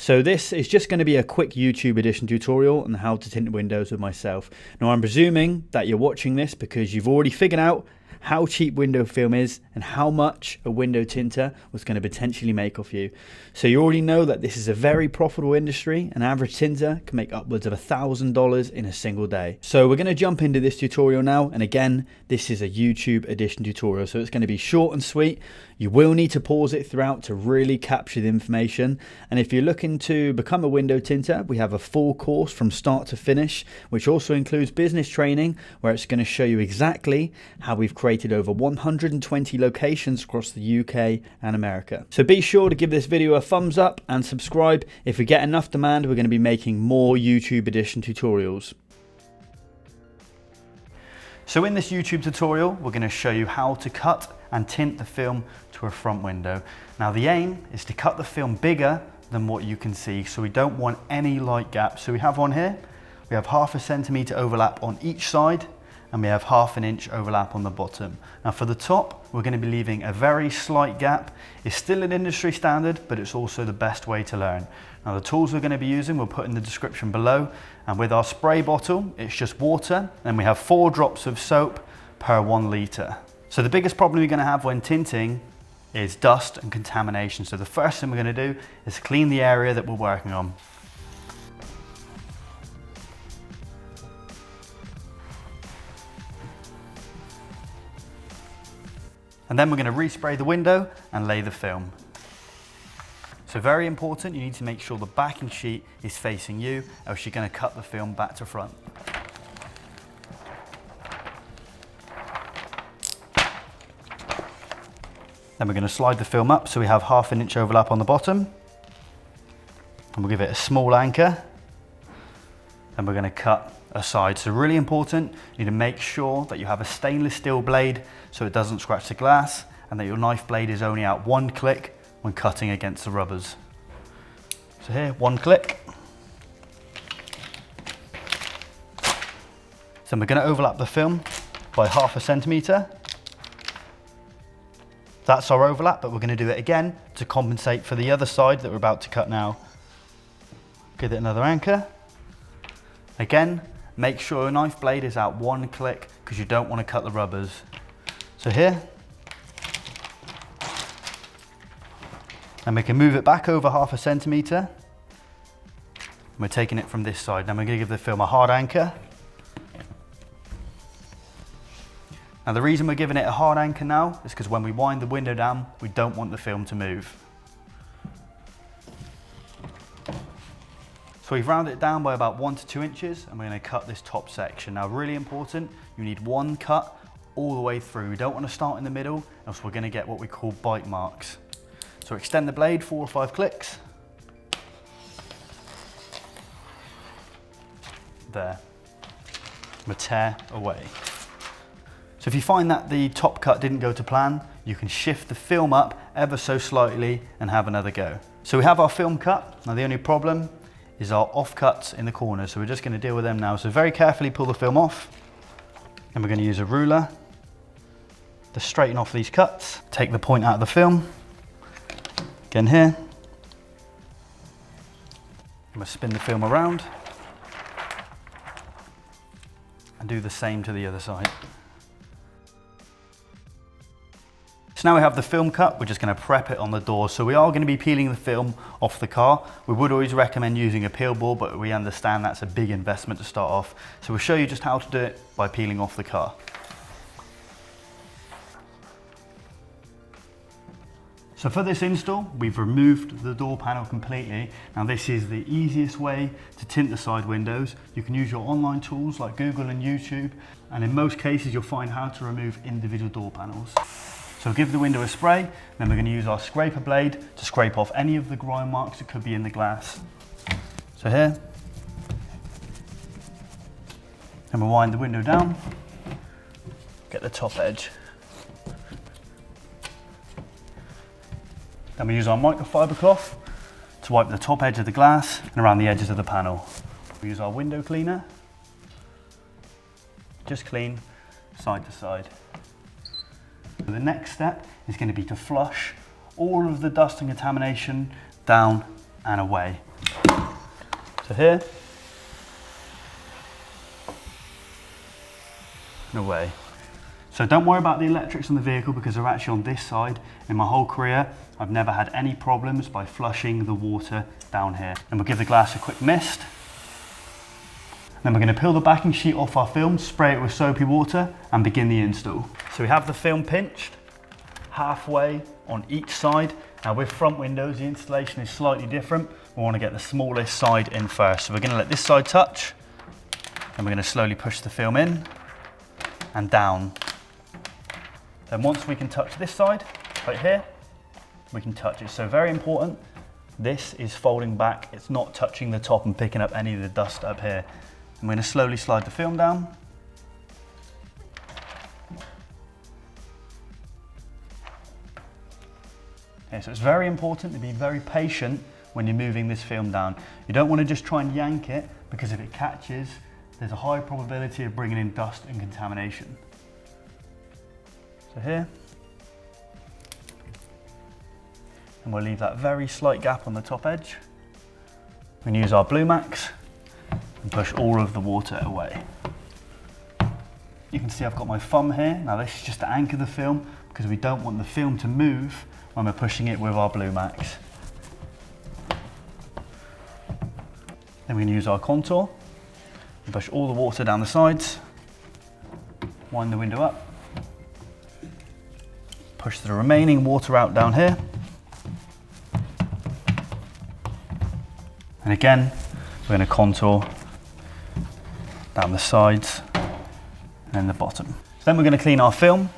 So this is just going to be a quick YouTube edition tutorial on how to tint windows with myself. Now I'm presuming that you're watching this because you've already figured out how cheap window film is and how much a window tinter was going to potentially make off you. So you already know that this is a very profitable industry. An average tinter can make upwards of $1,000 in a single day. So we're going to jump into this tutorial now, and again, this is a YouTube edition tutorial, so it's going to be short and sweet. You will need to pause it throughout to really capture the information. And if you're looking to become a window tinter, we have a full course from start to finish, which also includes business training, where it's going to show you exactly how we've created over 120 locations across the UK and America. So be sure to give this video a thumbs up and subscribe. If we get enough demand, we're going to be making more YouTube edition tutorials. So in this YouTube tutorial, we're going to show you how to cut and tint the film to a front window. Now the aim is to cut the film bigger than what you can see, so we don't want any light gaps. So we have one here, we have 1/2 centimeter overlap on each side, and we have 1/2 inch overlap on the bottom. Now for the top, we're going to be leaving a very slight gap. It's still an industry standard, but it's also the best way to learn. Now the tools we're going to be using, we'll put in the description below. And with our spray bottle, it's just water, and we have 4 drops of soap per 1 litre. So the biggest problem you're going to have when tinting is dust and contamination. So the first thing we're going to do is clean the area that we're working on. And then we're going to respray the window and lay the film. So very important, you need to make sure the backing sheet is facing you, else you're going to cut the film back to front. Then we're going to slide the film up so we have 1/2 inch overlap on the bottom. And we'll give it a small anchor. Then we're going to cut a side. So really important, you need to make sure that you have a stainless steel blade so it doesn't scratch the glass, and that your knife blade is only out 1 click when cutting against the rubbers. So here, 1 click. So we're going to overlap the film by 1/2 centimeter. That's our overlap, but we're going to do it again to compensate for the other side that we're about to cut now. Give it another anchor. Again, make sure your knife blade is out 1 click because you don't want to cut the rubbers. So here, and we can move it back over 1/2 centimeter. We're taking it from this side. Now we're going to give the film a hard anchor. Now the reason we're giving it a hard anchor now is because when we wind the window down, we don't want the film to move. So we've rounded it down by about 1 to 2 inches, and we're going to cut this top section. Now really important, you need 1 cut all the way through. We don't want to start in the middle, else we're going to get what we call bite marks. So extend the blade 4 or 5 clicks. There. We'll tear away. So if you find that the top cut didn't go to plan, you can shift the film up ever so slightly and have another go. So we have our film cut. Now the only problem is our offcuts in the corners, so we're just going to deal with them now. So very carefully pull the film off, and we're going to use a ruler to straighten off these cuts. Take the point out of the film, again here, and we'll spin the film around and do the same to the other side. So now we have the film cut, we're just going to prep it on the door. So we are going to be peeling the film off the car. We would always recommend using a peel board, but we understand that's a big investment to start off. So we'll show you just how to do it by peeling off the car. So for this install, we've removed the door panel completely. Now this is the easiest way to tint the side windows. You can use your online tools like Google and YouTube, and in most cases you'll find how to remove individual door panels. So give the window a spray, then we're going to use our scraper blade to scrape off any of the grind marks that could be in the glass. So here, and we'll wind the window down, get the top edge. Then we use our microfiber cloth to wipe the top edge of the glass and around the edges of the panel. We use our window cleaner, just clean side to side. The next step is going to be to flush all of the dust and contamination down and away. So here, and away. So don't worry about the electrics on the vehicle because they're actually on this side. In my whole career, I've never had any problems by flushing the water down here. And we'll give the glass a quick mist. Then we're going to peel the backing sheet off our film, spray it with soapy water and begin the install. So we have the film pinched halfway on each side. Now with front windows, the installation is slightly different. We want to get the smallest side in first. So we're going to let this side touch and we're going to slowly push the film in and down. Then once we can touch this side, right here, we can touch it. So very important, this is folding back. It's not touching the top and picking up any of the dust up here. I'm going to slowly slide the film down. Okay, so it's very important to be very patient when you're moving this film down. You don't want to just try and yank it because if it catches, there's a high probability of bringing in dust and contamination. So here, and we'll leave that very slight gap on the top edge. We can use our Blue Max and push all of the water away. You can see I've got my thumb here. Now this is just to anchor the film because we don't want the film to move when we're pushing it with our Blue Max. Then we can use our contour and push all the water down the sides, wind the window up, push the remaining water out down here. And again, we're going to contour down the sides and then the bottom. So then we're going to clean our film.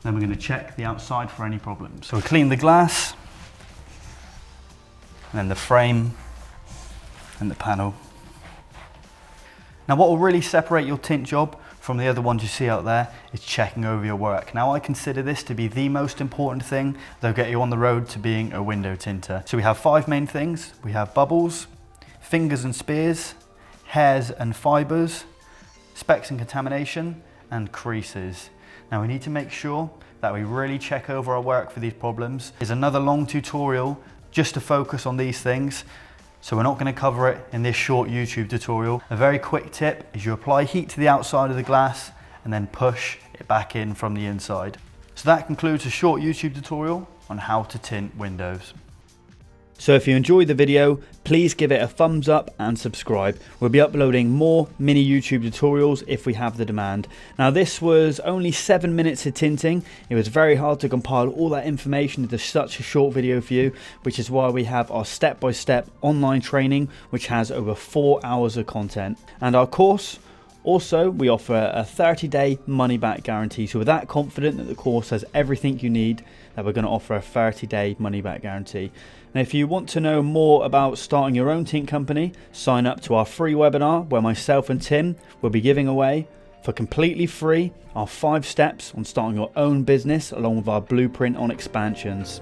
Then we're going to check the outside for any problems. So we'll clean the glass, and then the frame and the panel. Now what will really separate your tint job from the other ones you see out there is checking over your work. Now I consider this to be the most important thing that'll get you on the road to being a window tinter. So we have 5 main things. We have bubbles, fingers and spears, hairs and fibers, specks and contamination, and creases. Now we need to make sure that we really check over our work for these problems. There's another long tutorial just to focus on these things. So we're not going to cover it in this short YouTube tutorial. A very quick tip is you apply heat to the outside of the glass and then push it back in from the inside. So that concludes a short YouTube tutorial on how to tint windows. So if you enjoyed the video, please give it a thumbs up and subscribe. We'll be uploading more mini YouTube tutorials if we have the demand. Now this was only 7 minutes of tinting. It was very hard to compile all that information into such a short video for you, which is why we have our step-by-step online training, which has over 4 hours of content. And our course, also, we offer a 30-day money-back guarantee. So we're that confident that the course has everything you need that we're going to offer a 30-day money-back guarantee. And if you want to know more about starting your own tint company, sign up to our free webinar where myself and Tim will be giving away for completely free our 5 steps on starting your own business along with our blueprint on expansions.